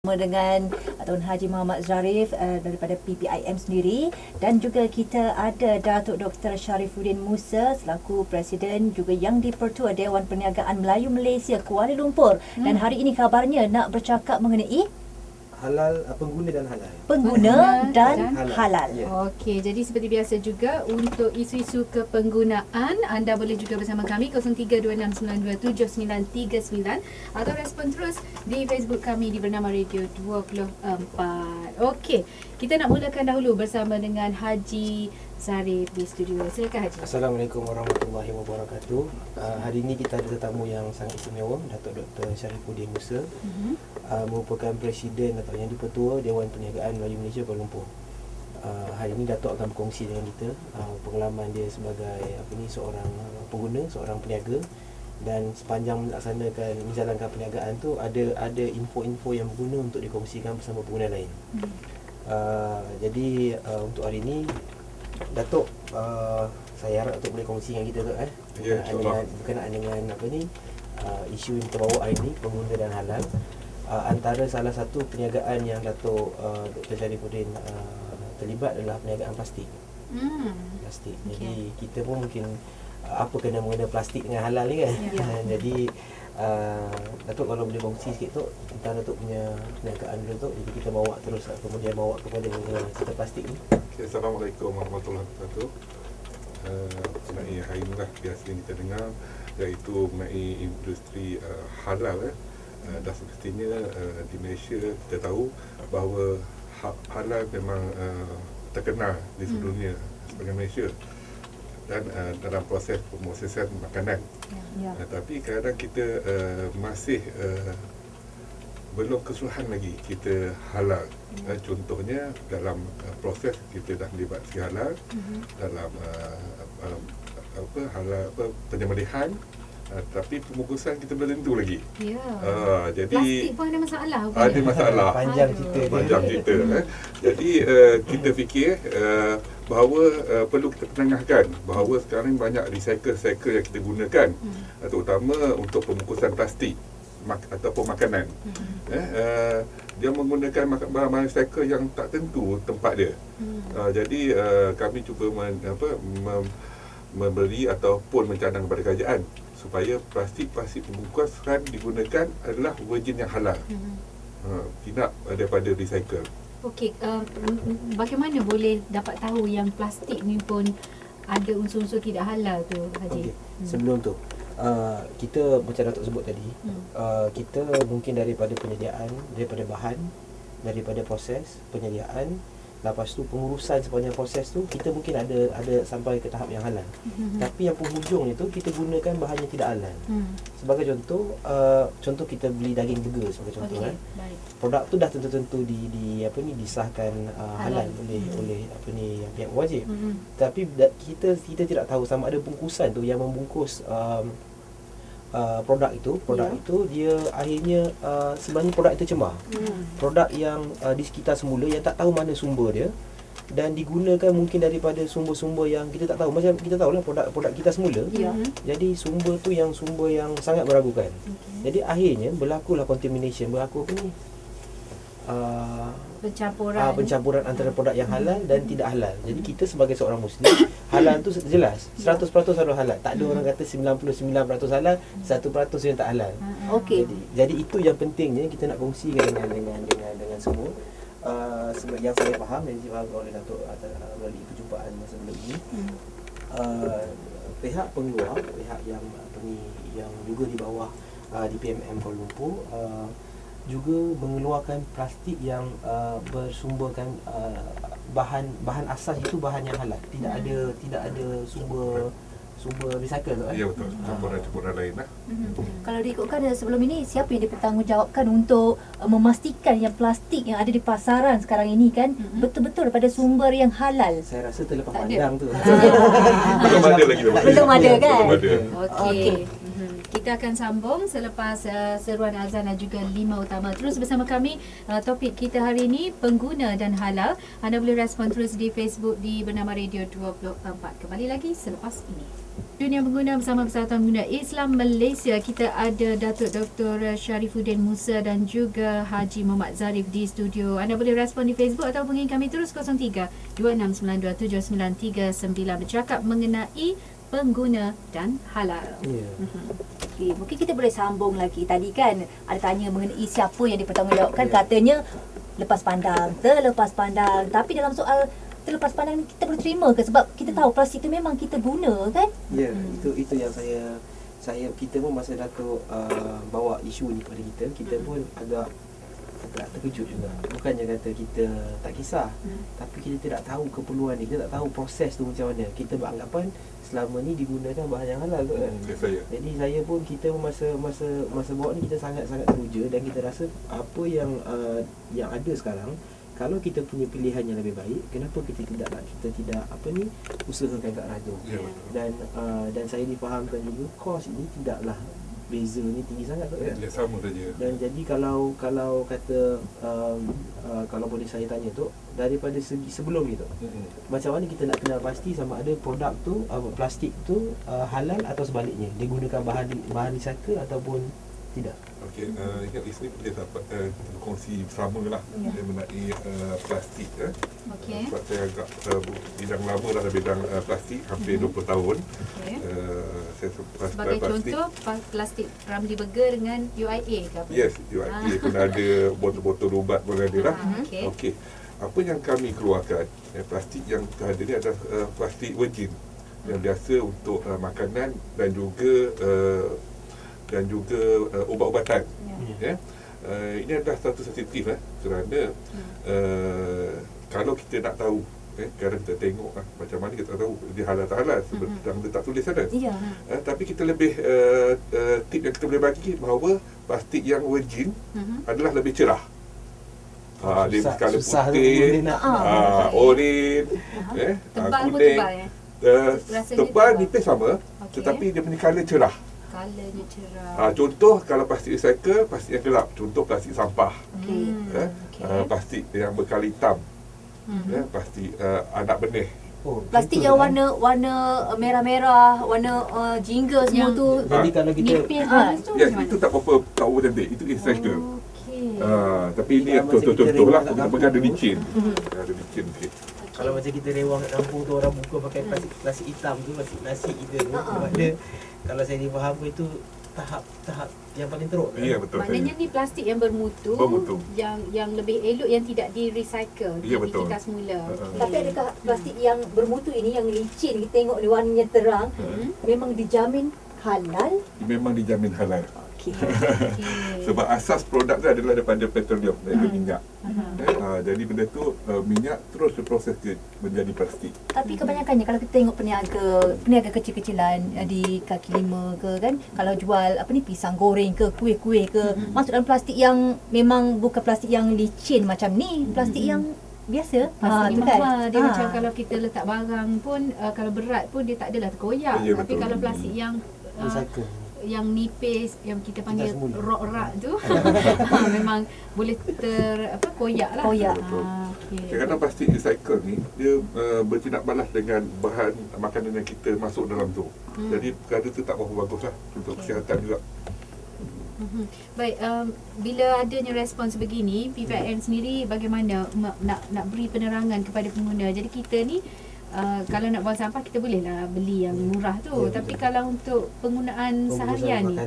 dengan Tuan Haji Muhammad Zarif daripada PPIM sendiri, dan juga kita ada Datuk Dr. Sharifuddin Musa selaku Presiden juga Yang di-Pertua Dewan Perniagaan Melayu Malaysia Kuala Lumpur. Dan hari ini kabarnya nak bercakap mengenai halal, pengguna dan halal. Pengguna dan halal. Ya. Okey, jadi seperti biasa juga untuk isu-isu kepenggunaan, anda boleh juga bersama kami 0326927939 atau respon terus di Facebook kami di Bernama Radio 24. Okey, kita nak mulakan dahulu bersama dengan Haji Zarif di studio. Silakan Haji. Assalamualaikum warahmatullahi wabarakatuh. Hari ini kita ada tetamu yang sangat istimewa, Datuk Dr. Sharifuddin Musa, merupakan Presiden atau Yang di-Pertua Dewan Perniagaan Melayu Malaysia Kuala Lumpur. Hari ini Datuk akan berkongsi dengan kita pengalaman dia sebagai seorang pengguna, seorang peniaga, dan sepanjang menjalankan perniagaan tu ada info-info yang berguna untuk dikongsikan bersama pengguna lain. Jadi untuk hari ini Datuk, saya harap Datuk boleh kongsi dengan kita tu berkenaan dengan isu yang kita bawa hari ini, pengguna dan halal. Antara salah satu perniagaan yang Datuk Dr. Sharifuddin terlibat adalah perniagaan plastik. Plastik. Okay. Jadi kita pun mungkin apa kena mengena plastik dengan halal ni kan. Jadi Datuk kalau boleh kongsi sikit tu tentang Datuk punya perniagaan dulu tu, jadi kita bawa terus kemudian bawa kepada cerita plastik ni. Okay, Assalamualaikum warahmatullahi wabarakatuh. Mengenai hari ini lah biasa yang kita dengar, iaitu mengenai industri halal. Dah semestinya di Malaysia kita tahu bahawa halal memang terkenal di seluruh dunia sebagai Malaysia, dan dalam proses pemprosesan makanan. Tapi kadang kita masih belum keseluruhan lagi kita halal. Contohnya dalam proses kita dah melibatkan halal dalam halal penyembelihan, tapi pembungkusan kita belum tentu lagi. Jadi plastik pun ada masalah. Ada masalah. Panjang cerita. Jadi kita fikir bahawa perlu kita penengahkan bahawa sekarang banyak recycle yang kita gunakan, terutama untuk pembungkusan plastik ataupun makanan. Dia menggunakan barang-barang recycle yang tak tentu tempat dia. Jadi kami cuba memberi ataupun mencadang kepada kerajaan supaya plastik pembungkusan digunakan adalah virgin yang halal, tidak daripada recycle. Okey, bagaimana boleh dapat tahu yang plastik ni pun ada unsur-unsur tidak halal tu, Haji? Sebelum tu kita macam Datuk sebut tadi, kita mungkin daripada penyediaan, daripada bahan, daripada proses penyediaan, lepas tu pengurusan sepanjang proses tu kita mungkin ada sampai ke tahap yang halal. Tapi yang penghujungnya tu kita gunakan bahan yang tidak halal. Sebagai contoh kita beli daging burger sebagai contoh, produk tu dah tentu disahkan halal oleh yang pihak wajib. Tapi kita tidak tahu sama ada bungkusan tu yang membungkus produk itu dia akhirnya sebenarnya produk itu cemar. Produk yang di sekitar semula yang tak tahu mana sumber dia, dan digunakan mungkin daripada sumber-sumber yang kita tak tahu. Macam kita tahulah produk kita semula. Jadi sumber yang sangat meragukan. Jadi akhirnya berlakulah contamination, pencampuran antara produk yang halal dan tidak halal. Jadi kita sebagai seorang Muslim, halal tu jelas 100% harus halal. Tak ada orang kata 99% halal, 1% yang tak halal. Jadi itu yang pentingnya kita nak kongsikan dengan semua. Sebab yang saya faham dan difahami oleh Datuk melalui perjumpaan sebelum ini, pihak pengeluar, pihak yang juga di bawah DPMM Kuala Lumpur juga mengeluarkan plastik yang bersumberkan bahan asas itu bahan yang halal, tidak ada sumber recycle tu. Ya, betul. Campuran lain lah. Kalau diikutkan sebelum ini, siapa yang dipertanggungjawabkan untuk memastikan yang plastik yang ada di pasaran sekarang ini kan betul-betul daripada sumber yang halal? Saya rasa terlepas pandang tu. Belum ada lagi. Belum ada kan? Okey. Kita akan sambung selepas seruan azan dan juga 5 utama. Terus bersama kami, topik kita hari ini pengguna dan halal. Anda boleh respon terus di Facebook di Bernama Radio 24. Kembali lagi selepas ini. Dunia Pengguna bersama Persatuan Pengguna Islam Malaysia. Kita ada Datuk Dr. Syarifuddin Musa dan juga Haji Muhammad Zarif di studio. Anda boleh respon di Facebook atau hubungi kami terus 03 26927939 bercakap mengenai pengguna dan halal. Ya. Okay, mungkin kita boleh sambung lagi. Tadi kan ada tanya mengenai siapa yang dipertanggungjawabkan. Katanya lepas pandang, terlepas pandang. Tapi dalam soal terlepas pandang ni kita boleh terima ke? Sebab kita tahu plastik tu memang kita guna kan? Ya, itu yang kita pun masa Datuk bawa isu ni kepada kita pun agak terkejut juga. Bukannya kata kita tak kisah, tapi kita tidak tahu keperluan ni, kita tak tahu proses tu macam mana. Kita beranggapan selama ni digunakan bahan yang halal tu kan. Jadi saya pun kita masa bawa ni kita sangat-sangat teruja dan kita rasa apa yang ada sekarang, kalau kita punya pilihan yang lebih baik, kenapa kita tidak usahakan ke arah tu. Dan saya difahamkan juga kos ini tidaklah beza ni tinggi sangat kan. Dia sama saja. Dan jadi kalau kata kalau boleh saya tanya tu, daripada segi sebelum ni tu, macam mana kita nak kenal pasti sama ada produk tu plastik tu halal atau sebaliknya, dia gunakan bahan recycle ataupun tidak? Okey, ingat di sini boleh dapat kongsi bersama lah mengenai plastik. Okey. Sebab saya agak bidang lama dah bidang plastik, hampir 20 tahun. Okey. Saya Sebagai contoh, plastik Ramly Burger dengan UIA ke apa? Yes, UIA pun ada, botol-botol ubat pun ada lah. Okey. Okey. Apa yang kami keluarkan, plastik yang ada ni adalah plastik virgin yang biasa untuk makanan dan juga ubat-ubatan. Ini adalah satu sensitif kerana kalau kita nak tahu, kadang kita tengok macam mana kita tahu dia halal tak halal sebab dia tak tulis sana. Tapi kita lebih tip yang kita boleh bagi bahawa plastik yang virgin adalah lebih cerah. Dia berskala putih, oren, Tebal pun kuning, tebal tebal nipis sama, tetapi dia punya colour cerah. Colornya cerah. Contoh kalau plastik recycle, plastik yang gelap. Contoh plastik sampah. Plastik yang berkala hitam. Plastik anak benih. Plastik yang warna merah-merah, warna jingga semua tu. Jadi kalau kita Nipis tu Ya, macam mana? itu tak apa-apa tahu cantik. Itu recycle. Okey. Tapi ini Masa kita contoh lah. rewang kat Mungkin ada licin. Ada licin sikit. kalau macam kita rewang kat kampung tu, orang buka pakai plastik hitam tu, plastik nasi kita tu, makna kalau saya difahamkan itu tahap yang paling teruk. Ya, betul. Maknanya ni plastik yang bermutu, yang lebih elok yang tidak di-recycle, Ya, betul. dikitas semula. Tapi adakah plastik yang bermutu ini, yang licin, kita tengok ni warnanya terang, memang dijamin halal? Memang dijamin halal. Okey. Sebab asas produk tu adalah daripada petroleum, daripada minyak. Jadi benda tu minyak terus diproses menjadi plastik. Tapi kebanyakannya kalau kita tengok peniaga kecil-kecilan di kaki lima ke kan, kalau jual pisang goreng ke, kuih-kuih ke, masuk dalam plastik yang memang bukan plastik yang licin macam ni, plastik yang biasa. Plastik Tu kan. dia macam kalau kita letak barang pun, kalau berat pun dia tak adalah terkoyak. Ya, Tapi betul. kalau plastik yang Recycle. yang nipis, yang kita panggil semula. rock tu memang boleh koyak lah. Koyak. Okey. Kadang-kadang plastik recycle ni dia bertindak balas dengan bahan makanan yang kita masuk dalam tu. Jadi perkara tu tak berapa bagus lah untuk kesihatan juga. Baik, bila adanya respon sebegini, PPIM sendiri bagaimana nak beri penerangan kepada pengguna? Jadi kita ni kalau nak buang sampah kita bolehlah beli yang murah tu, tapi kalau untuk penggunaan seharian ni,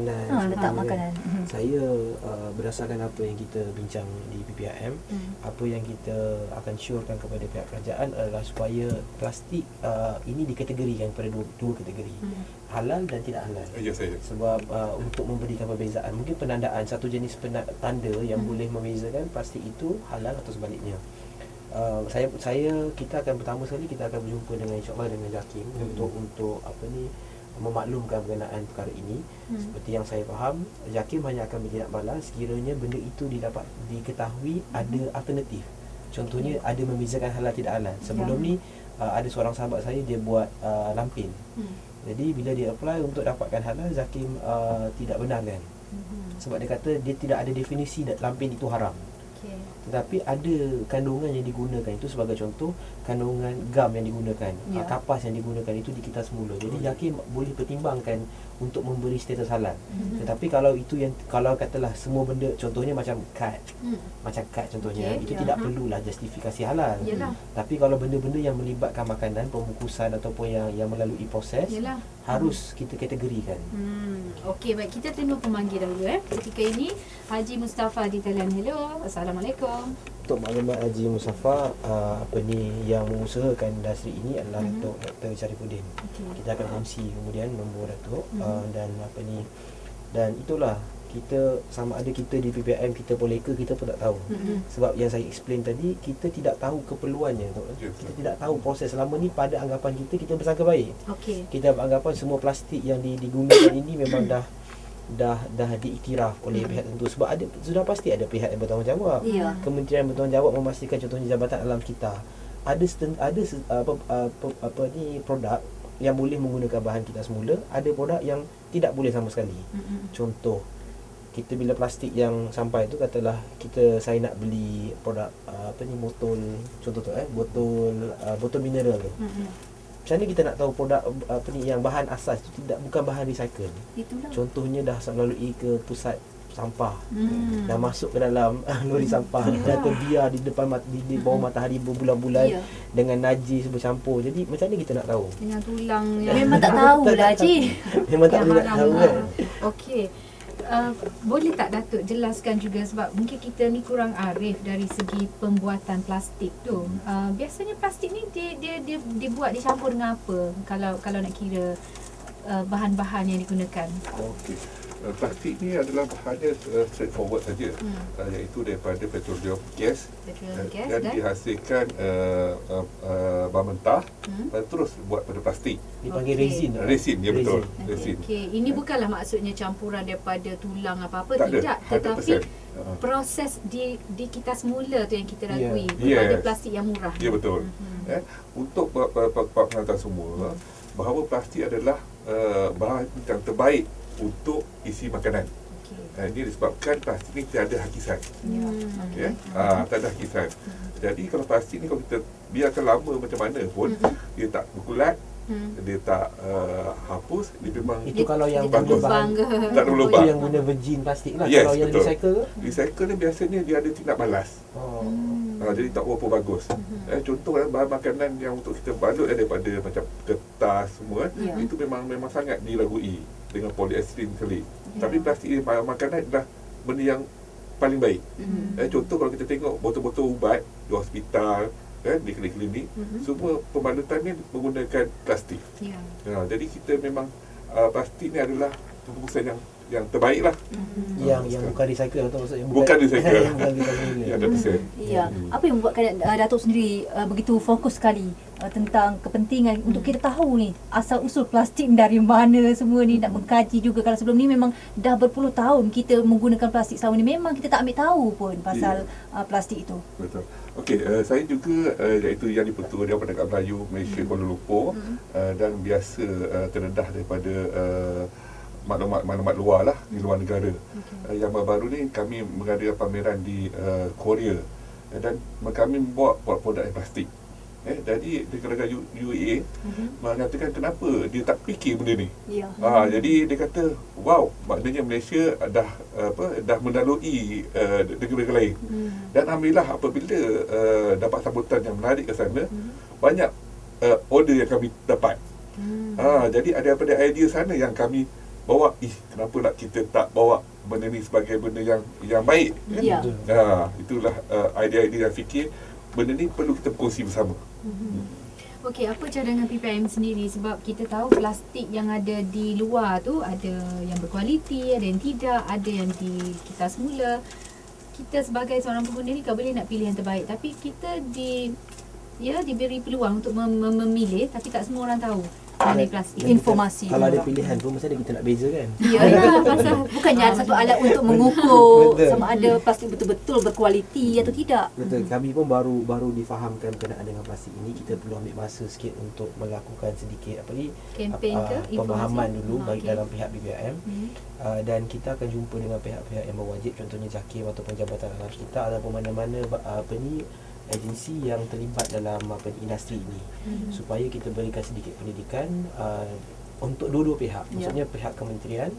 letak makanan. Saya berdasarkan apa yang kita bincang di PPIM, apa yang kita akan syorkan kepada pihak kerajaan adalah supaya plastik ini dikategorikan pada dua kategori, halal dan tidak halal. Ya, saya. Sebab untuk memberikan perbezaan, mungkin penandaan satu jenis tanda yang boleh membezakan plastik itu halal atau sebaliknya. Kita akan pertama sekali kita akan berjumpa dengan insya-Allah dengan JAKIM untuk memaklumkan berkenaan perkara ini. Seperti yang saya faham, JAKIM hanya akan bertindak balas sekiranya benda itu diketahui ada alternatif. Contohnya ada membezakan halal tidak halal. Sebelum ni ada seorang sahabat saya, dia buat lampin. Jadi bila dia apply untuk dapatkan halal, JAKIM tidak benarkan. Sebab dia kata dia tidak ada definisi lampin itu haram. Okey. Tetapi ada kandungan yang digunakan, itu sebagai contoh kandungan gam yang digunakan, Ya. kapas yang digunakan itu di kita semula. Jadi hakim boleh pertimbangkan untuk memberi status halal. Tetapi kalau itu yang, kalau katalah semua benda, contohnya macam kad, macam kad contohnya, Okey, itu ya. tidak perlulah justifikasi halal. Yalah. Tapi kalau benda-benda yang melibatkan makanan, pembungkusan ataupun yang melalui proses, Yalah. harus kita kategorikan. Okey, baik, kita terima pemanggil dahulu ketika ini Haji Mustafa di talian. Hello, Assalamualaikum. Untuk maklumat Haji Mustafa, yang mengusahakan industri ini adalah Datuk Dr. Syarifuddin. Okey. Kita akan kongsi kemudian nombor Datuk, dan itulah kita, sama ada kita di PPIM kita boleh ke, kita pun tak tahu. Sebab yang saya explain tadi, kita tidak tahu keperluannya, Ya, kita tidak tahu proses. Selama ni pada anggapan kita bersangka baik. Okey. Kita beranggapan semua plastik yang digunakan ini memang dah diiktiraf oleh pihak tertentu. Sebab sudah pasti ada pihak yang bertanggungjawab. Ya. Kementerian bertanggungjawab memastikan, contohnya Jabatan Alam kita ada produk yang boleh menggunakan bahan kita semula, ada produk yang tidak boleh sama sekali. Contoh, kita bila plastik yang sampai tu, katalah saya nak beli produk botol, contoh tu botol mineral tu. Macam mana kita nak tahu produk yang bahan asas tu bukan bahan recycle? Itulah. Contohnya dah melalui ke pusat sampah, dah masuk ke dalam lori sampah, dah terbiar di depan di bawah matahari berbulan-bulan, Ya. dengan najis bercampur. Jadi macam mana kita nak tahu? Dengan tulang yang Memang tak tahulah, Cik. Memang tak yang boleh nak haram tahu lah. kan? Okey. Boleh tak Datuk jelaskan juga, sebab mungkin kita ni kurang arif dari segi pembuatan plastik tu. Biasanya plastik ni dia dibuat, dicampur dengan apa kalau nak kira bahan-bahan yang digunakan? Okey. Plastik ni adalah bahannya straightforward saja, iaitu daripada petroleum gas, Petroleum gas dan dan dihasilkan bahan mentah, dan terus buat pada plastik. Dipanggil Okey. resin. Resin, ya betul. Resin. Okey, ini bukanlah maksudnya campuran daripada tulang apa-apa, Tak ada, tidak, tetapi 100%. proses di kita semula tu yang kita Ya. ragui Yes. daripada plastik yang murah. Ya betul. Untuk pengantar semua, bahawa plastik adalah bahan yang terbaik untuk isi makanan. Okey. Ini disebabkan plastik ni tiada hakisan. Okey. Tak ada hakisan. Jadi kalau plastik ni, kalau kita biarkan lama macam mana pun, dia tak berkulat, dia tak hapus, dia memang Itu kalau yang dia tak guna berlubang bahan, ke? tak ada itu berlubang. yang guna virgin plastik lah. Yes, Kalau yang betul. recycle ke? Recycle ni biasanya dia ada tindak balas. Jadi tak berapa bagus. Contoh bahan makanan yang untuk kita balut daripada macam kertas semua, Ya. itu memang sangat diragui dengan polyester sekali. Ya. Tapi plastik bahan makanan adalah benda yang paling baik. Contoh kalau kita tengok botol-botol ubat di hospital, di klinik-klinik, semua pembalutannya menggunakan plastik. Ya. Jadi kita memang plastik ni adalah pembungkusan yang terbaik lah. Yang bukan recycle atau maksudnya Bukan recycle. bukan recycle. Ya, 100%. Ya. Apa yang membuatkan Datuk sendiri begitu fokus sekali tentang kepentingan untuk kita tahu ni asal usul plastik dari mana semua ni, nak mengkaji juga. Kalau sebelum ni memang dah berpuluh tahun kita menggunakan plastik selama ni, memang kita tak ambil tahu pun pasal plastik itu. Betul. Okey, saya juga iaitu yang di-Pertua Dewan Perdagangan Melayu Malaysia Kuala Lumpur, dan biasa terdedah daripada maklumat luar lah, di luar negara. Yang baru-baru ni kami mengadakan pameran di Korea, dan kami membawa produk plastik. Jadi dekat UAE mengatakan kenapa dia tak fikir benda ni. Ya. Jadi dia kata, wow, maknanya Malaysia dah melalui negara lain. Dan alhamdulillah apabila dapat sambutan yang menarik ke sana, banyak order yang kami dapat. Jadi ada daripada idea sana yang kami bawa, kenapa nak kita tak bawa benda ni sebagai benda yang baik. Ya. Itulah idea-idea yang fikir benda ni perlu kita berkongsi bersama. Okey, apa cadangan PPIM sendiri, sebab kita tahu plastik yang ada di luar tu ada yang berkualiti, ada yang tidak, ada yang di kita semula. Kita sebagai seorang pengguna ni kalau boleh nak pilih yang terbaik, tapi kita diberi peluang untuk memilih, tapi tak semua orang tahu. mengenai plastik. Informasi Kalau ada orang. pilihan pun mesti ada kita nak beza kan. Yalah, pasal bukannya ada satu alat untuk mengukur Betul. sama ada plastik betul-betul berkualiti atau tidak. Betul, kami pun baru difahamkan berkenaan dengan plastik ini. Kita perlu ambil masa sikit untuk melakukan sedikit Kempen ke? pemahaman Informasi? dulu baik Okey. dalam pihak BPM. Dan kita akan jumpa dengan pihak-pihak yang berwajib, contohnya JAKIM ataupun Jabatan Alam Sekitar ataupun mana-mana agensi yang terlibat dalam industri ini, supaya kita berikan sedikit pendidikan untuk dua-dua pihak. Maksudnya pihak kementerian,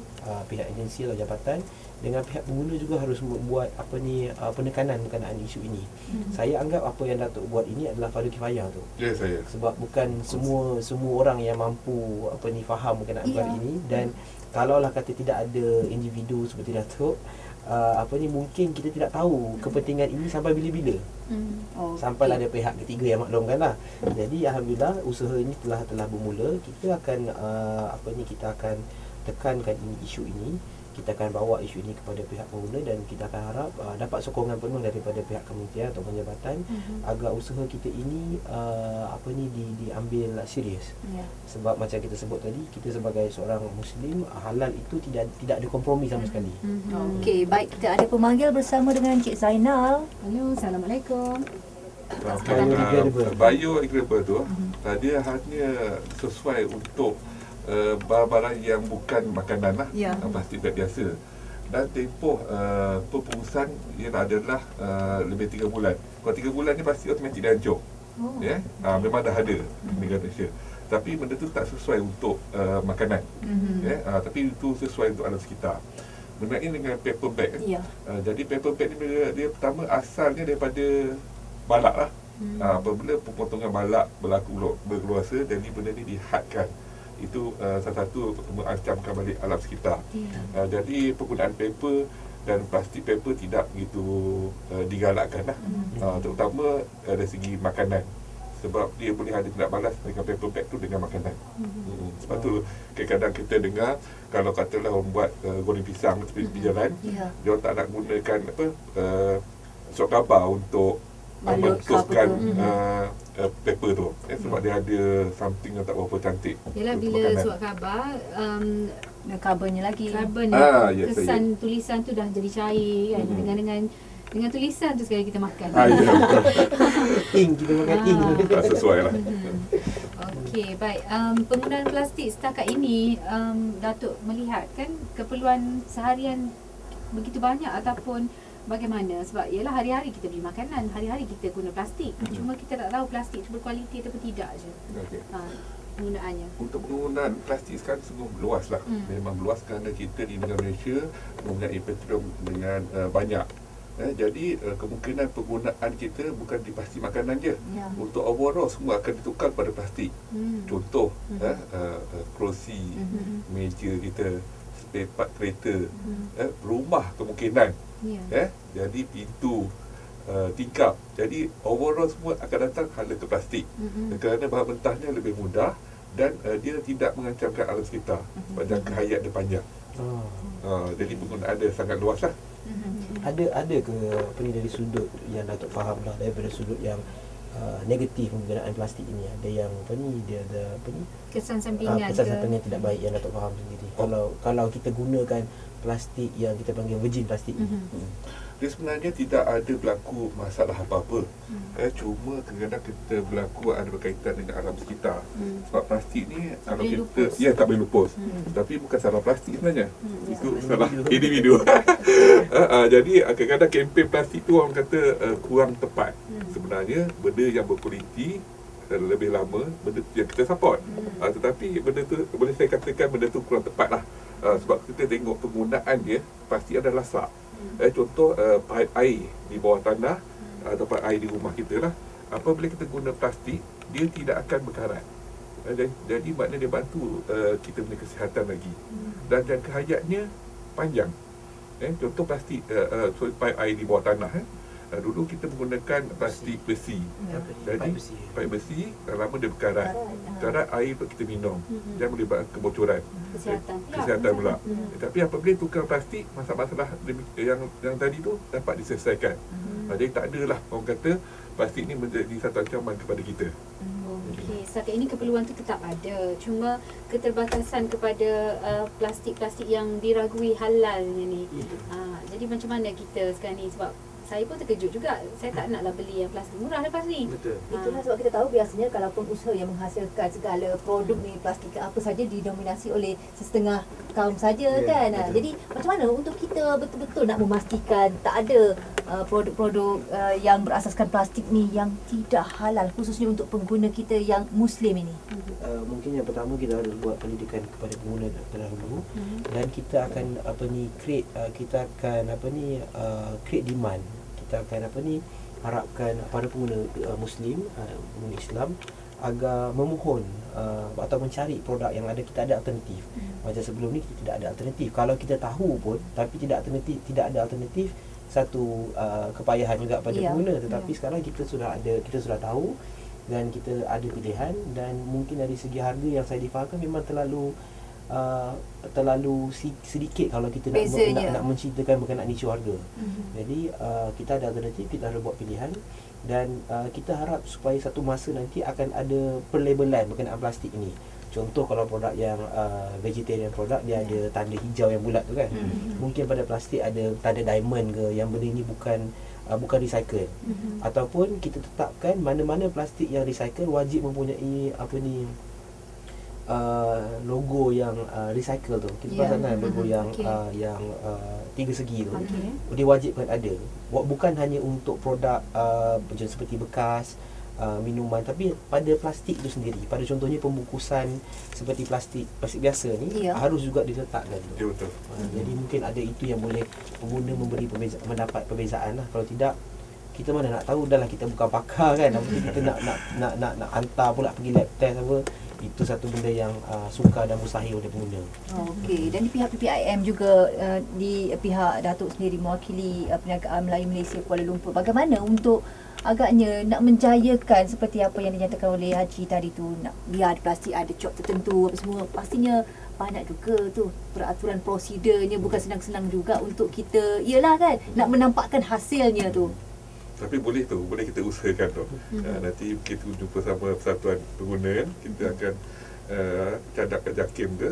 pihak agensi atau jabatan dengan pihak pengguna juga harus buat penekanan berkenaan isu ini. Saya anggap apa yang Datuk buat ini adalah fardu kifayah tu. Ya, saya. Sebab bukan semua orang yang mampu faham berkenaan perkara ini, dan kalaulah kata tidak ada individu seperti Datuk, mungkin kita tidak tahu kepentingan ini sampai bila-bila. Sampailah ada pihak ketiga yang maklumkan lah. Jadi alhamdulillah usaha ini telah bermula. Kita akan kita akan tekankan isu ini. Kita akan bawa isu ini kepada pihak pengguna dan kita akan harap dapat sokongan penuh daripada pihak kementerian atau jabatan agar usaha kita ini diambil serius. Sebab macam kita sebut tadi, kita sebagai seorang Muslim, halal itu tidak ada kompromi sama sekali. Okey, baik, kita ada pemanggil bersama dengan Cik Zainal. Halo, Assalamualaikum. Biodegradable tu dia hanya sesuai untuk barang-barang yang bukan makanan lah, plastik beg biasa. Dan tempoh pengurusan ia adalah lebih 3 bulan. Kalau 3 bulan ni pasti automatik dia hancur. Memang dah ada di negara Malaysia. Tapi benda tu tak sesuai untuk makanan. Tapi itu sesuai untuk alam sekitar. Berkenaan dengan paper bag. Jadi paper bag ni dia pertama asalnya daripada balak lah. Apabila pemotongan balak berlaku berkuasa, jadi benda ni dihadkan. Itu salah satu mengancamkan balik alam sekitar. Jadi penggunaan paper dan plastik paper tidak begitu digalakkan lah. Terutama dari segi makanan. Sebab dia boleh ada tindak balas dengan paper bag tu dengan makanan. Sebab tu kadang-kadang kita dengar kalau katalah orang buat goreng pisang di jalan, dia orang tak nak gunakan surat khabar untuk meletuskan paper tu, sebab dia ada something yang tak berapa cantik. Yalah, bila surat khabar Covernya lagi. carbon kesan tulisan tu dah jadi cair kan. Dengan tulisan tu sekali kita makan. Ink, kita makan ink. Tak sesuai lah. Okey, baik. Penggunaan plastik setakat ini, Datuk melihat kan keperluan seharian begitu banyak ataupun bagaimana? Sebab ialah hari-hari kita beli makanan, hari-hari kita guna plastik. Cuma kita tak tahu plastik tu berkualiti ataupun tidak je. Penggunaannya. Untuk penggunaan plastik sekarang sungguh luas lah. Memang luas kerana kita di negara Malaysia mempunyai petroleum dengan banyak. Jadi kemungkinan penggunaan kita bukan di plastik makanan je. Untuk overall semua akan ditukar pada plastik. Contoh kerusi, meja kita, spare part kereta, rumah kemungkinan. Jadi pintu, tingkap. Jadi overall semua akan datang hala ke plastik. Kerana bahan mentahnya lebih mudah dan dia tidak mengancamkan alam sekitar. Jangka hayat dia panjang. Jadi penggunaan dia sangat luas lah. Ada ke dari sudut yang Datuk faham lah, daripada sudut yang negatif penggunaan plastik ini? Ada yang dia ada Kesan sampingan kesan sampingan tidak baik yang Datuk faham sendiri. Kalau kita gunakan plastik yang kita panggil virgin plastik ini. Dia sebenarnya tidak ada berlaku masalah apa-apa. Cuma kadang-kadang kita berlaku ada berkaitan dengan alam sekitar. Sebab plastik ni kalau kita tak boleh lupus. Tapi bukan salah plastik sebenarnya. Itu salah individu. Jadi kadang-kadang kempen plastik tu orang kata kurang tepat. Sebenarnya benda yang berkualiti lebih lama, benda tu yang kita support. Tetapi benda tu boleh saya katakan benda tu kurang tepat lah. Sebab kita tengok penggunaan dia pasti ada lasak. Contoh paip air di bawah tanah atau paip air di rumah kita lah. Apabila kita guna plastik, dia tidak akan berkarat. Jadi maknanya dia bantu kita punya kesihatan lagi. Dan jangka hayatnya panjang. Contoh plastik paip air di bawah tanah. Dulu kita menggunakan plastik besi. Jadi paip besi lama dia berkarat. Karat air kita minum dan boleh buat kebocoran. Kesihatan pula. Tapi apabila tukar plastik, masalah-masalah yang tadi tu dapat diselesaikan. Jadi tak adalah orang kata plastik ni menjadi satu ancaman kepada kita. Okey, setakat ini keperluan tu tetap ada. Cuma keterbatasan kepada plastik-plastik yang diragui halalnya ni. Jadi macam mana kita sekarang ni, sebab saya pun terkejut juga. Saya tak naklah beli yang plastik murah lepas ni. Betul. Itulah sebab kita tahu biasanya kalaupun usaha yang menghasilkan segala produk ni, plastik ke apa saja didominasi oleh setengah kaum saja kan. Jadi macam mana untuk kita betul-betul nak memastikan tak ada produk-produk yang berasaskan plastik ni yang tidak halal, khususnya untuk pengguna kita yang Muslim ini? Mungkin yang pertama kita harus buat pendidikan kepada pengguna terdahulu, dan kita akan create demand. Kita akan harapkan para pengguna Muslim, pengguna Islam agar memohon atau mencari produk yang ada. Kita ada alternatif. Macam sebelum ni kita tidak ada alternatif. Kalau kita tahu pun tapi tidak ada alternatif, satu kepayahan juga pada pengguna. Tetapi sekarang kita sudah tahu dan kita ada pilihan, dan mungkin dari segi harga yang saya difahamkan memang terlalu sedikit kalau kita nak menceritakan berkenaan isu harga. Jadi kita ada alternatif, kita harus buat pilihan, dan kita harap supaya satu masa nanti akan ada perlabelan berkenaan plastik ini. Contoh kalau produk yang vegetarian produk, dia ada tanda hijau yang bulat tu kan. Mungkin pada plastik ada tanda diamond ke, yang benda ni bukan recycle. Ataupun kita tetapkan mana-mana plastik yang recycle wajib mempunyai logo yang recycle tu. Kita perasan kan logo yang tiga segi tu. Dia wajibkan ada. Bukan hanya untuk produk macam seperti bekas minuman, tapi pada plastik itu sendiri. Pada contohnya pembungkusan seperti plastik biasa ni harus juga diletakkan tu. Betul. Jadi mungkin ada itu yang boleh pengguna mendapat perbezaan lah. Kalau tidak, kita mana nak tahu, dah lah kita bukan pakar kan. Nanti kita nak hantar pula pergi lab test apa. Itu satu benda yang sukar dan mustahil oleh pengguna. Okey, dan di pihak PPIM juga, di pihak Datuk sendiri mewakili Perniagaan Melayu Malaysia Kuala Lumpur, bagaimana untuk agaknya nak menjayakan seperti apa yang dinyatakan oleh Haji tadi tu, nak biar plastik ada cop tertentu apa semua. Pastinya banyak juga tu peraturan prosedurnya, bukan senang-senang juga untuk kita kan nak menampakkan hasilnya tu. Tapi boleh kita usahakan tu. Nanti kita jumpa sama persatuan pengguna kan, kita akan cadangkan JAKIM ke.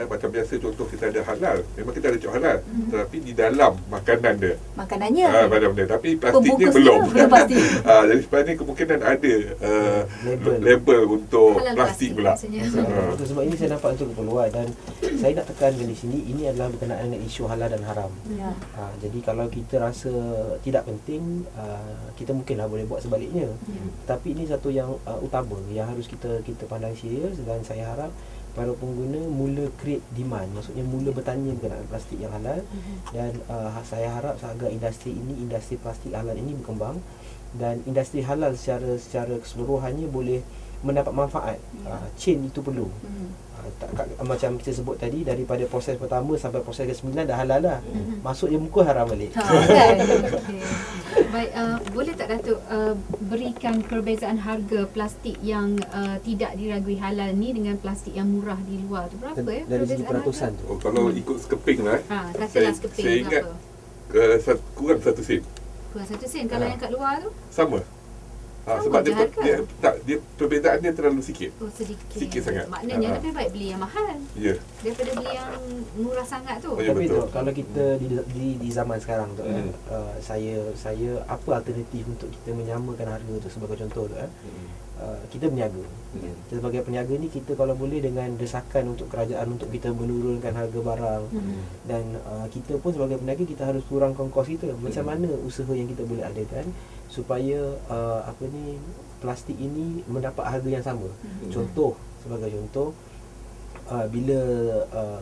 Macam biasa contoh kita ada halal, memang kita ada cop halal, tetapi di dalam makanan dia, makanannya macam dia, tapi plastiknya belum pasti. Jadi sebenarnya kemungkinan ada label untuk halal plastik pula. Sebab ini saya nampak itu keperluan, dan saya nak tekankan di sini, ini adalah berkenaan dengan isu halal dan haram. Jadi kalau kita rasa tidak penting, kita mungkinlah boleh buat sebaliknya. Tapi ini satu yang utama yang harus kita pandang serius, dan saya harap para pengguna mula create demand, maksudnya mula bertanya berkenaan plastik yang halal. Dan saya harap agar industri plastik halal ini berkembang, dan industri halal secara keseluruhannya boleh mendapat manfaat. Chain itu perlu. Macam kita sebut tadi, daripada proses pertama sampai proses ke-9 dah halal lah. Masuk je muka haram balik. Baik, boleh tak Datuk berikan perbezaan harga plastik yang tidak diragui halal ni dengan plastik yang murah di luar tu? Berapa Dari segi peratusan tu. Kalau ikut skeping lah, katalah skeping saya ingat kurang 1 sen. Kurang 1 sen. Kalau yang kat luar tu? Sama. Sebab dia perbezaan dia terlalu sikit. Sikit sangat. Maknanya lebih baik beli yang mahal daripada beli yang murah sangat tu. Tapi tu, kalau kita di zaman sekarang tu, saya apa alternatif untuk kita menyamakan harga tu? Sebagai contoh tu, kita berniaga. Sebagai peniaga ni, kita kalau boleh dengan desakan untuk kerajaan untuk kita menurunkan harga barang, dan kita pun sebagai peniaga kita harus kurangkan kos kita. Macam mana usaha yang kita boleh adakan supaya plastik ini mendapat harga yang sama. Sebagai contoh, bila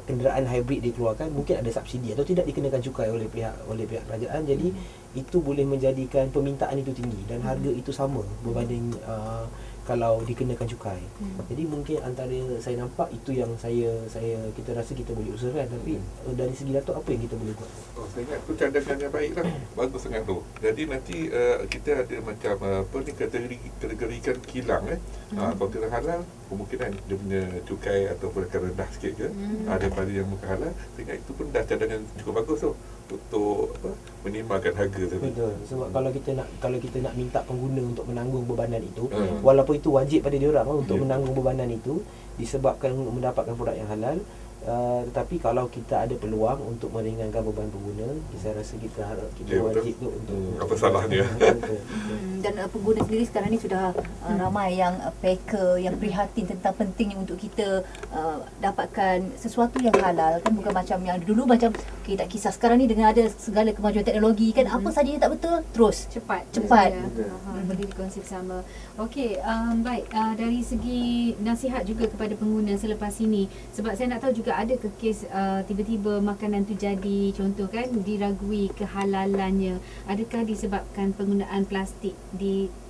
kenderaan hybrid dikeluarkan, mungkin ada subsidi atau tidak dikenakan cukai oleh pihak kerajaan. Jadi itu boleh menjadikan permintaan itu tinggi dan harga itu sama berbanding kalau dikenakan cukai. Jadi mungkin antara saya nampak itu yang kita rasa kita boleh usahakan. Tapi dari segi Datuk, apa yang kita boleh buat? Saya ingat tu cadangan yang baik lah. Bagus sangat tu. Jadi nanti kita ada macam kategorikan kilang. Kalau kilang halal, kemungkinan dia punya cukai ataupun akan rendah sikit ke daripada yang bukan halal, sehingga itu pun dah cadangan cukup bagus tu untuk menimbangkan harga tadi. Betul. Sebab kalau kita nak minta pengguna untuk menanggung bebanan itu, walaupun itu wajib pada diorang untuk menanggung bebanan itu disebabkan untuk mendapatkan produk yang halal, tetapi kalau kita ada peluang untuk meringankan beban pengguna, saya rasa kita wajib tu untuk apa salahnya. Dan pengguna sendiri sekarang ni sudah ramai yang packer yang prihatin tentang pentingnya untuk kita dapatkan sesuatu yang halal kan, bukan macam yang dulu macam tak kisah. Sekarang ni dengan ada segala kemajuan teknologi kan, apa saja yang tak betul terus cepat boleh dikongsi bersama. Okey, baik, dari segi nasihat juga kepada pengguna selepas ini, sebab saya nak tahu juga ada ke kes tiba-tiba makanan tu jadi, contoh kan, diragui kehalalannya, adakah disebabkan penggunaan plastik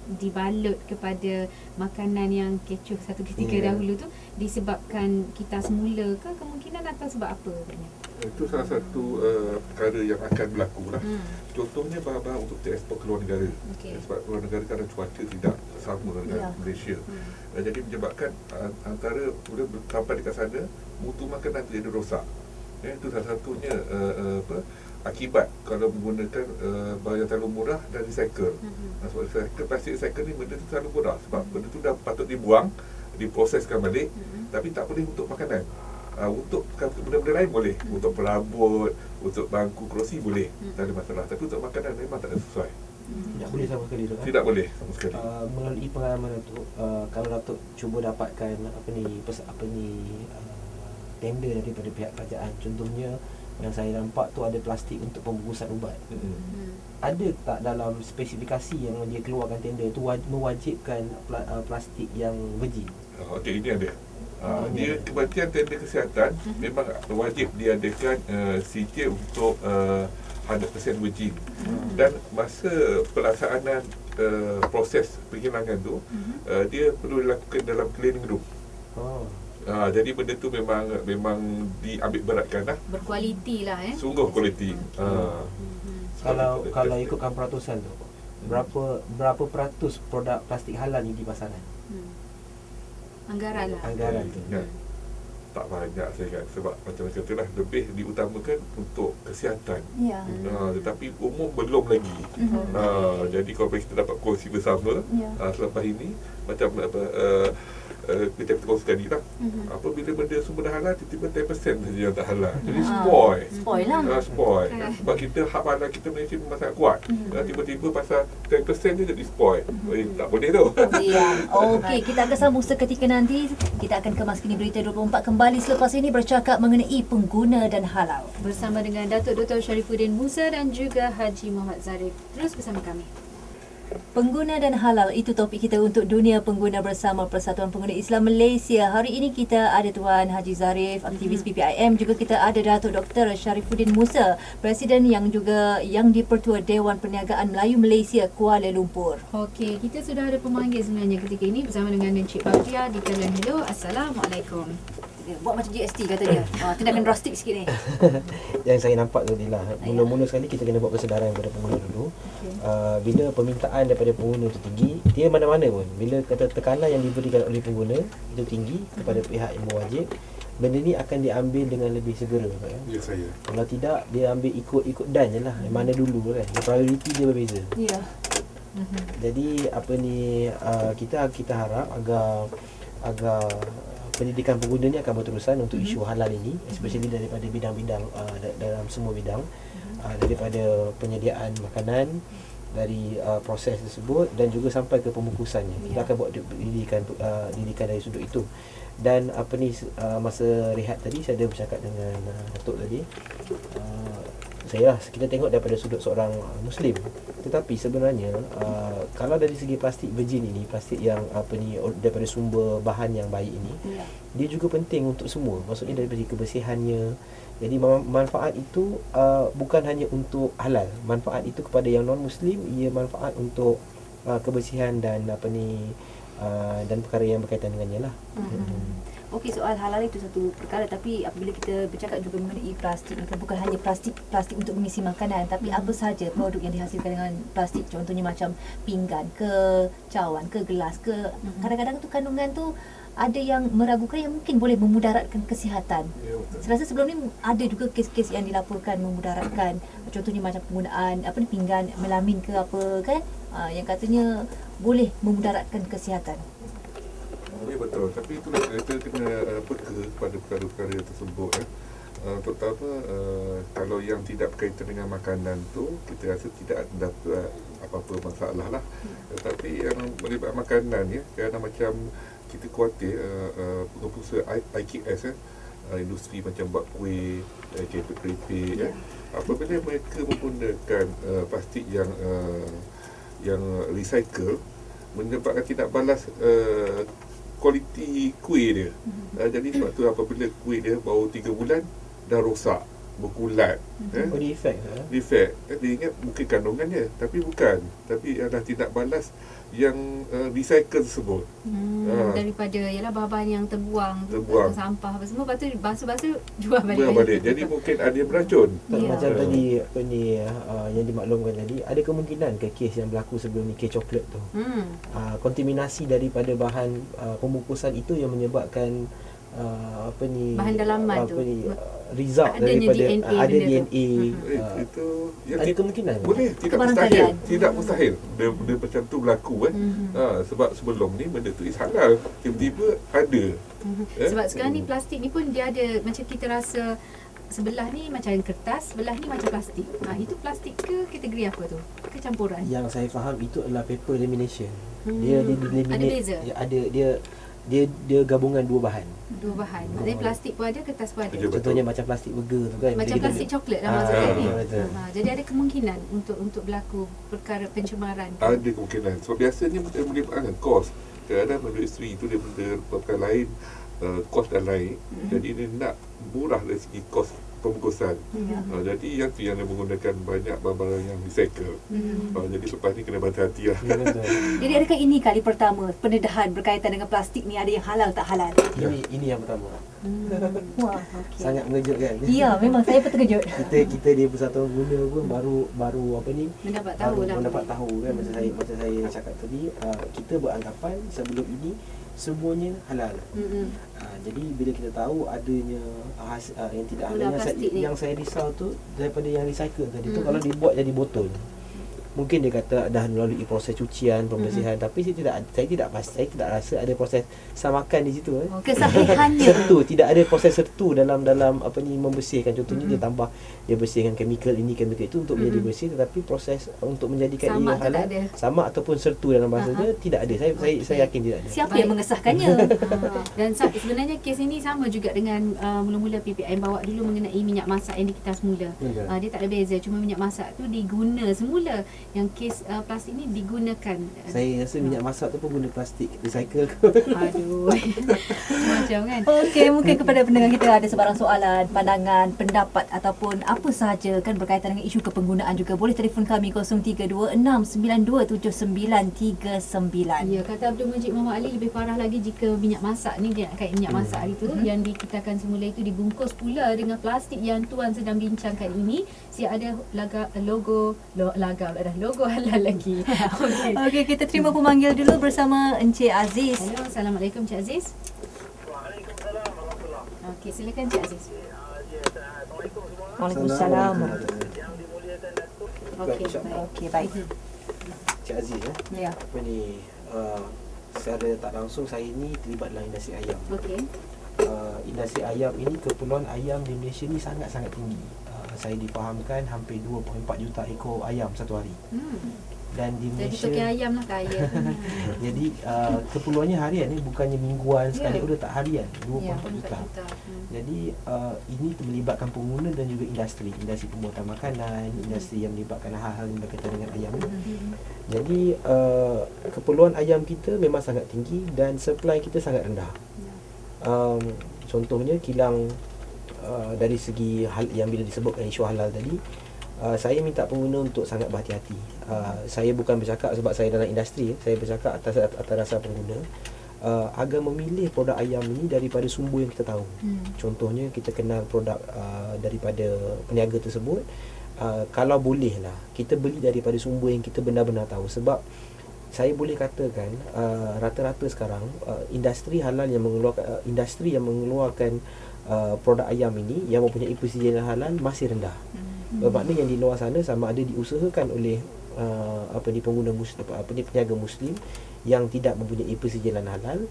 dibalut kepada makanan yang kecoh satu ketika dahulu tu, disebabkan kita semula ke kemungkinan, atau sebab apa sebenarnya? Itu salah satu perkara yang akan berlaku lah. Contohnya bahan-bahan untuk diekspor ke luar negara. Sebab luar negara kadang cuaca tidak sama dengan Malaysia. Jadi menyebabkan antara bila sampai dekat sana, mutu makanan tu jadi rosak. Itu salah satunya akibat kalau menggunakan barang yang terlalu murah dan recycle. Sebab plastik recycle ni benda tu terlalu murah, sebab benda tu dah patut dibuang, diproseskan balik, tapi tak boleh untuk makanan. Untuk benda-benda lain boleh, untuk perabot, untuk bangku kerusi boleh, tak ada masalah. Tapi untuk makanan memang tak ada sesuai. Tidak boleh sama sekali tu kan? Tidak boleh sama sekali. Melalui pengalaman tu, kalau Datuk cuba dapatkan tender daripada pihak kerajaan, contohnya yang saya nampak tu ada plastik untuk pembungkusan ubat. Ada tak dalam spesifikasi yang dia keluarkan tender tu mewajibkan plastik yang virgin? Okey, ini ada. Dia Kementerian Tender Kesihatan memang wajib diadakan CJ untuk 100% virgin. Dan masa pelaksanaan proses penghilangan tu, dia perlu dilakukan dalam cleaning room. Jadi benda tu memang diambil beratkan lah. Berkualiti lah Sungguh kualiti. Kalau ikutkan peratusan tu, berapa peratus produk plastik halal ni di pasaran? Anggaran tu. Tak banyak saya ingat, sebab macam-macam tu lah, lebih diutamakan untuk kesihatan. Tetapi umum belum lagi. Jadi kalau kita dapat kongsi bersama selepas ini, macam kita kongsi tadi lah, apabila benda semua dah halal, tiba-tiba 10% saja yang tak halal, jadi spoil lah. Sebab kita hak halal kita Malaysia memang sangat kuat. Tiba-tiba pasal 10% dia jadi spoil. Tak boleh tu. Okey, kita akan sambung seketika nanti. Kita akan kemas kini Berita 24 kembali selepas ini bercakap mengenai pengguna dan halal bersama dengan Datuk Dr. Sharifuddin Musa dan juga Haji Muhammad Zarif. Terus bersama kami. Pengguna dan halal, itu topik kita untuk dunia pengguna bersama Persatuan Pengguna Islam Malaysia. Hari ini kita ada Tuan Haji Zarif, aktivis PPIM, juga kita ada Datuk Dr. Sharifuddin Musa, Presiden yang di-Pertua Dewan Perniagaan Melayu Malaysia Kuala Lumpur. Okey, kita sudah ada pemanggil sebenarnya ketika ini bersama dengan Encik Badria di talian. Hello, Assalamualaikum. Buat macam GST kata dia. Tindakan drastik sikit ni. Yang saya nampak tu adalah mula-mula sekali kita kena buat kesedaran kepada pengguna dulu. Bila permintaan daripada pengguna itu tinggi, dia mana-mana pun, bila kata tekanan yang diberikan oleh pengguna itu tinggi kepada pihak yang berwajib, benda ni akan diambil dengan lebih segera. Ya, saya. Kalau tidak, dia ambil ikut dan je lah, mana dulu kan. Prioriti dia berbeza. Ya. Jadi kita harap agar pendidikan pengguna ni akan berterusan untuk isu halal ini, especially daripada bidang-bidang dalam semua bidang, daripada penyediaan makanan, dari proses tersebut dan juga sampai ke pembungkusannya. Kita akan buat didikan dari sudut itu. Dan masa rehat tadi saya ada bercakap dengan Datuk tadi, kita tengok daripada sudut seorang Muslim, tetapi sebenarnya kalau dari segi plastik virgin ini, plastik yang daripada sumber bahan yang baik ini, dia juga penting untuk semua. Maksudnya dari segi kebersihannya. Jadi manfaat itu bukan hanya untuk halal, manfaat itu kepada yang non Muslim, ia manfaat untuk kebersihan dan dan perkara yang berkaitan dengannya lah. Okey, soal halal itu satu perkara, tapi apabila kita bercakap juga mengenai plastik, bukan hanya plastik untuk mengisi makanan, tapi apa sahaja produk yang dihasilkan dengan plastik, contohnya macam pinggan ke, cawan ke, gelas ke, kadang-kadang tu kandungan tu ada yang meragukan yang mungkin boleh memudaratkan kesihatan. Ya, betul. Saya rasa sebelum ni ada juga kes-kes yang dilaporkan memudaratkan, contohnya macam penggunaan pinggan melamin ke apa kan, yang katanya boleh memudaratkan kesihatan. Ya betul, tapi itulah kita kena peka pada perkara-perkara tersebut terutama kalau yang tidak berkaitan dengan makanan tu kita rasa tidak ada apa-apa masalah lah. Tetapi yang melibat makanan ya, kerana macam kita khawatir pengusaha IKS industri macam buat kuih, keripik apabila mereka menggunakan plastik yang recycle menyebabkan tidak balas kualiti kuih dia. Jadi sebab tu apabila kuih dia baru 3 bulan dah rosak, berkulat. Oh, dia efek Defect. Dia ingat mungkin kandungannya, tapi bukan. Tapi adalah tidak balas yang recycle tersebut. Daripada ialah bahan-bahan yang terbuang Terbuang. sampah apa semua, lepas tu basuh-basuh jual balik. Buang balik. Jadi mungkin ada yang beracun. Ya. Macam tadi yang dimaklumkan tadi, ada kemungkinan ke kes yang berlaku sebelum ni, kes coklat tu, kontaminasi daripada bahan pembungkusan itu yang menyebabkan bahan dalaman tu. Result Adanya daripada DNA ada benda tu. DNA. Itu yang Ada kemungkinan. boleh, tidak Kebarangkalian. mustahil. Tidak mustahil. Benda macam tu berlaku sebab sebelum ni benda tu is halal. Tiba-tiba ada. Sebab sekarang ni plastik ni pun dia ada macam kita rasa sebelah ni macam kertas, sebelah ni macam plastik. Itu plastik ke kategori apa tu? Kecampuran. Yang saya faham itu adalah paper lamination. Dia laminate. Ada beza? Dia gabungan dua bahan. Dua bahan. Maksudnya plastik pun ada, kertas pun ada. Betul. Contohnya macam plastik burger tu kan. Macam Dia- plastik coklat lah maksudnya ni. betul. Jadi ada kemungkinan untuk berlaku perkara pencemaran. Ada kemungkinan. Sebab biasanya dia melibatkan kos. Kadang-kadang industri itu dia benda perkara lain, kos dah naik. Jadi dia nak murah dari segi kos pembungkusan. Jadi yang tu yang dia menggunakan banyak barang-barang yang recycle. Jadi lepas ni kena berhati-hati lah. Ya, betul. Jadi adakah ini kali pertama pendedahan berkaitan dengan plastik ni ada yang halal tak halal? Ini yang pertama. Wah, okey. Sangat mengejutkan. Ya, memang saya pun terkejut. Kita di Persatuan Pengguna pun baru apa ni, Mendapat tahu lah. mendapat tahu kan, macam saya cakap tadi, kita beranggapan sebelum ini semuanya halal. Jadi bila kita tahu adanya yang tidak halal, Gula plastik ni. yang saya risau tu daripada yang recycle tadi tu, kalau dibuat jadi botol, mungkin dia kata dah melalui proses cucian, pembersihan, tapi saya tidak rasa ada proses samakan di situ. Oh, kesahihannya. Sertu, tidak ada proses sertu dalam membersihkan. Contohnya dia bersihkan chemical ini, chemical itu untuk menjadi bersih, tetapi proses untuk menjadikan Sama ia atau halal, tak ada? sama ataupun sertu dalam bahasa dia tidak ada. Saya yakin tidak ada. Siapa yang mengesahkannya? Dan sebenarnya kes ini sama juga dengan mula-mula PPIM bawa dulu mengenai minyak masak yang dikitas semula. Betul. Dia tak ada beza, cuma minyak masak tu diguna semula. Yang kes plastik ni digunakan. Saya rasa minyak masak tu pun guna plastik recycle. Aduh. Macam kan. Okey, mungkin kepada pendengar kita ada sebarang soalan, pandangan, pendapat ataupun apa sahaja kan berkaitan dengan isu kepenggunaan juga, boleh telefon kami 0326927939. Ya, kata Abdul Majid Muhammad Ali, lebih parah lagi jika minyak masak ni, dia nak kait minyak masak hari tu yang dikitakan semula itu dibungkus pula dengan plastik yang tuan sedang bincangkan ini. Ada logo halal lagi. Okey. Okey, kita terima pemanggil dulu bersama Encik Aziz. Hello, Assalamualaikum Cik Aziz. Waalaikumsalam warahmatullahi. Okey, silakan Cik Aziz. Assalamualaikum semua. Waalaikumsalam. Yang dimuliakan Datuk. Okey, InsyaAllah. baik. Okey, baik. Cik Aziz Ya. apa ni, secara tak langsung saya ni terlibat dalam industri ayam. Okey. Industri ayam ini, keperluan ayam di Malaysia ni sangat-sangat tinggi. Saya difahamkan hampir 2.4 juta ekor ayam satu hari. Dan di Jadi Malaysia, toke ayam lah kaya. jadi keperluannya harian ni, bukannya mingguan sekali, udah tak harian, 2.4 Ya, juta. 4 juta. Jadi ini melibatkan pengguna dan juga industri pembuatan makanan, industri yang melibatkan hal-hal yang berkaitan dengan ayam ni. Jadi keperluan ayam kita memang sangat tinggi dan supply kita sangat rendah. Contohnya kilang, dari segi hal yang bila disebutkan isu halal tadi, saya minta pengguna untuk sangat berhati-hati. Saya bukan bercakap sebab saya dalam industri, saya bercakap atas dasar pengguna, agar memilih produk ayam ini daripada sumber yang kita tahu. Contohnya kita kenal produk daripada peniaga tersebut. Kalau bolehlah kita beli daripada sumber yang kita benar-benar tahu, sebab saya boleh katakan rata-rata sekarang industri halal yang mengeluarkan produk ayam ini yang mempunyai persetujuan halal masih rendah. Bermakna yang di luar sana sama ada diusahakan oleh pengguna peniaga muslim yang tidak mempunyai persetujuan halal,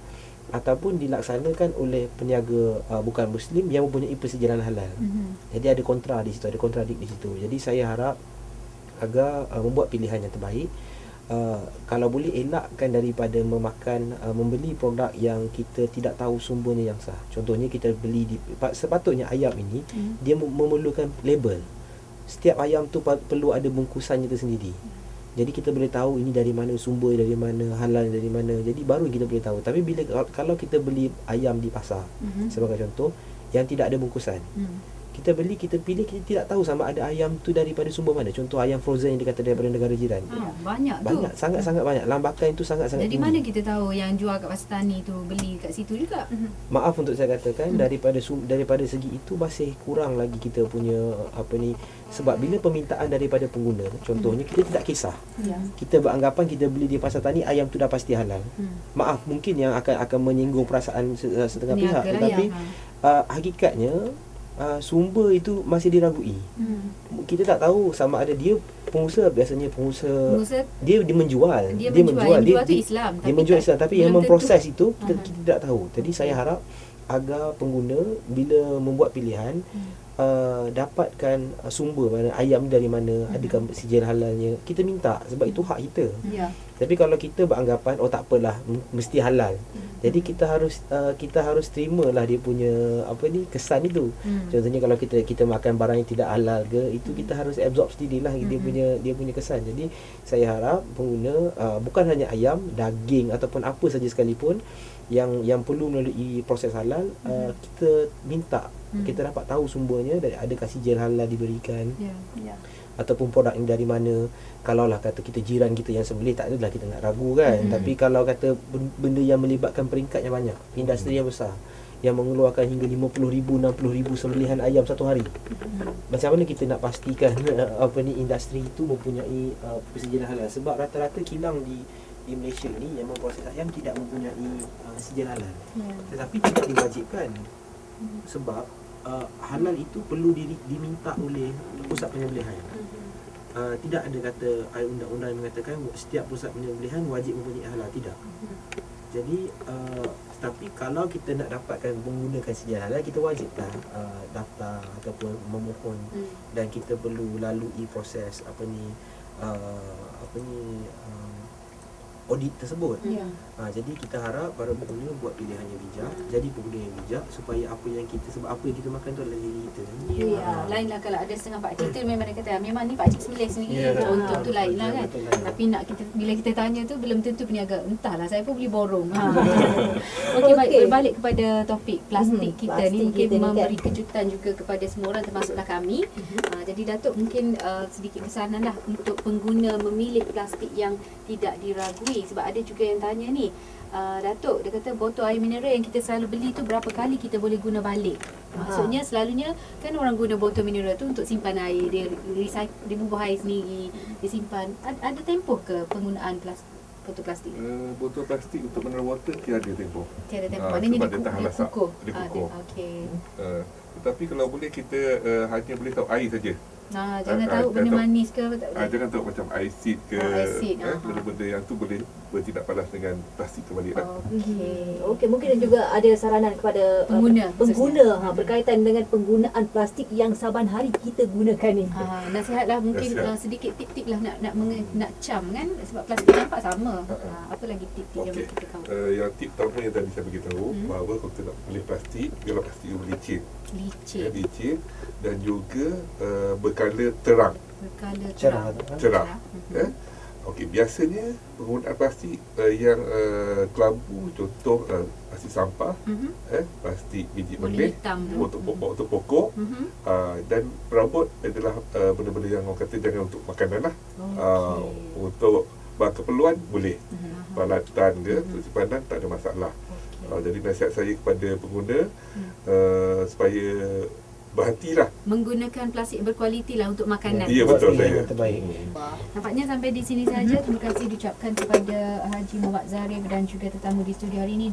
ataupun dilaksanakan oleh peniaga bukan muslim yang mempunyai persetujuan halal. Jadi ada kontra di situ, ada kontradik di situ. Jadi saya harap agar membuat pilihan yang terbaik. Kalau boleh elakkan daripada membeli produk yang kita tidak tahu sumbernya yang sah. Contohnya kita beli sepatutnya ayam ini dia memerlukan label. Setiap ayam tu perlu ada bungkusannya tersendiri. Jadi kita boleh tahu ini dari mana sumber, dari mana, halal dari mana. Jadi baru kita boleh tahu. Tapi kalau kita beli ayam di pasar sebagai contoh yang tidak ada bungkusan, kita beli, kita pilih, kita tidak tahu sama ada ayam tu daripada sumber mana. Contoh ayam frozen yang dikata daripada negara jiran. Banyak tu. Banyak, sangat-sangat banyak. Lambakan itu sangat-sangat Jadi tinggi. mana kita tahu yang jual kat pasar tani tu beli kat situ juga? Maaf untuk saya katakan daripada segi itu masih kurang lagi kita punya sebab bila permintaan daripada pengguna, contohnya kita tidak kisah. Kita beranggapan kita beli di pasar tani ayam tu dah pasti halal. Maaf mungkin yang akan menyinggung perasaan setengah pihak, tetapi hakikatnya sumber itu masih diragui. Kita tak tahu sama ada dia pengusaha dia menjual. Dia menjual tu Islam. Dia menjual Islam, tapi yang memproses itu kita tidak tahu. Jadi saya harap agar pengguna bila membuat pilihan dapatkan sumber mana ayam dari mana, adakah sijil halalnya. Kita minta sebab itu hak kita. Tapi kalau kita beranggapan tak apalah mesti halal. Jadi kita harus terimalah dia punya kesan itu. Contohnya kalau kita makan barang yang tidak halal ke, itu kita harus absorb sendirilah dia punya kesan. Jadi saya harap pengguna bukan hanya ayam, daging ataupun apa saja sekalipun yang perlu melalui proses halal, kita minta kita dapat tahu sumbernya, adakah sijil halal diberikan, ataupun produk ini dari mana. Kalaulah kata kita jiran kita yang sembelih, tak adalah kita nak ragu kan. Tapi kalau kata benda yang melibatkan peringkat yang banyak, industri yang besar yang mengeluarkan hingga 50,000, 60,000 sembelihan ayam satu hari, macam mana kita nak pastikan industri itu mempunyai persetujuan halal? Sebab rata-rata kilang di Malaysia ni yang memproses ayam tidak mempunyai sijil halal. Tetapi tidak diwajibkan. Sebab halal itu perlu diminta oleh pusat penyembelihan. Tidak ada kata undang-undang yang mengatakan setiap pusat penyembelihan wajib mempunyai halal, tidak. Jadi tapi kalau kita nak dapatkan menggunakan sijil halal, kita wajiblah daftar ataupun memohon, dan kita perlu lalui proses audit tersebut. Jadi kita harap para pengguna buat pilihan yang bijak, jadi pengguna yang bijak, supaya apa yang kita makan tu adalah diri kita. Lainlah kalau ada setengah pakcik tu memang dia kata memang ni pakcik sembelih sendiri, contoh tu lainlah kan. Tapi bila kita tanya tu belum tentu peniaga, entahlah saya pun beli borong. Okey, baik, berbalik kepada topik plastik kita ni, mungkin memberi kejutan juga kepada semua orang termasuklah kami. Jadi Datuk mungkin sedikit kesananlah untuk pengguna memilih plastik yang tidak diragui, sebab ada juga yang tanya ni, Datuk, dia kata botol air mineral yang kita selalu beli tu berapa kali kita boleh guna balik? Maksudnya selalunya kan orang guna botol mineral tu untuk simpan air, dia bubuh air sendiri, dia simpan. Ada tempoh ke penggunaan botol plastik? Botol plastik untuk mineral water tiada tempoh. Tiada tempoh. Maknanya dia tahan lasak. Dia kukuh. Okey. Tetapi kalau boleh kita hanya boleh tahu air saja. Jangan tahu benda manis ke tak boleh. Jangan tahu macam acid ke, benda-benda yang tu boleh bertindak balas dengan plastik terbalik lah. Okey, mungkin juga ada saranan kepada pengguna berkaitan dengan penggunaan plastik yang saban hari kita gunakan ni. Nasihatlah mungkin sedikit tip-tip lah nak cam kan, sebab plastik nampak sama. Apa lagi tip-tip yang kita tahu? Yang tip pertama yang tadi saya beritahu, bahawa kalau kita nak pilih plastik, biarlah plastik yang licin. Licin dan juga berkala terang. Cerah. Okey, biasanya penggunaan plastik yang kelabu, contoh plastik sampah, plastik biji melih, botol pokok, dan perabot adalah benda-benda yang orang kata jangan untuk makanan lah. Untuk keperluan boleh, peralatan ke, untuk simpanan tak ada masalah. Jadi nasihat saya kepada pengguna supaya berhentilah. Menggunakan plastik berkualiti lah untuk makanan. Ya, betul Ini saya. yang terbaik. Nampaknya sampai di sini saja. Terima kasih diucapkan kepada Haji Muhammad Zarif dan juga tetamu di studio hari ini,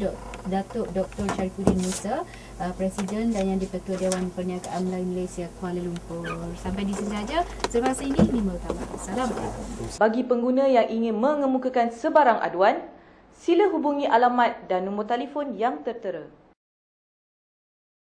Datuk Dr. Syarifuddin Musa, Presiden dan Yang di-Pertua Dewan Perniagaan Melayu Malaysia Kuala Lumpur. Sampai di sini saja. Semasa ini, Lima Utama. Assalamualaikum. Bagi pengguna yang ingin mengemukakan sebarang aduan, sila hubungi alamat dan nombor telefon yang tertera.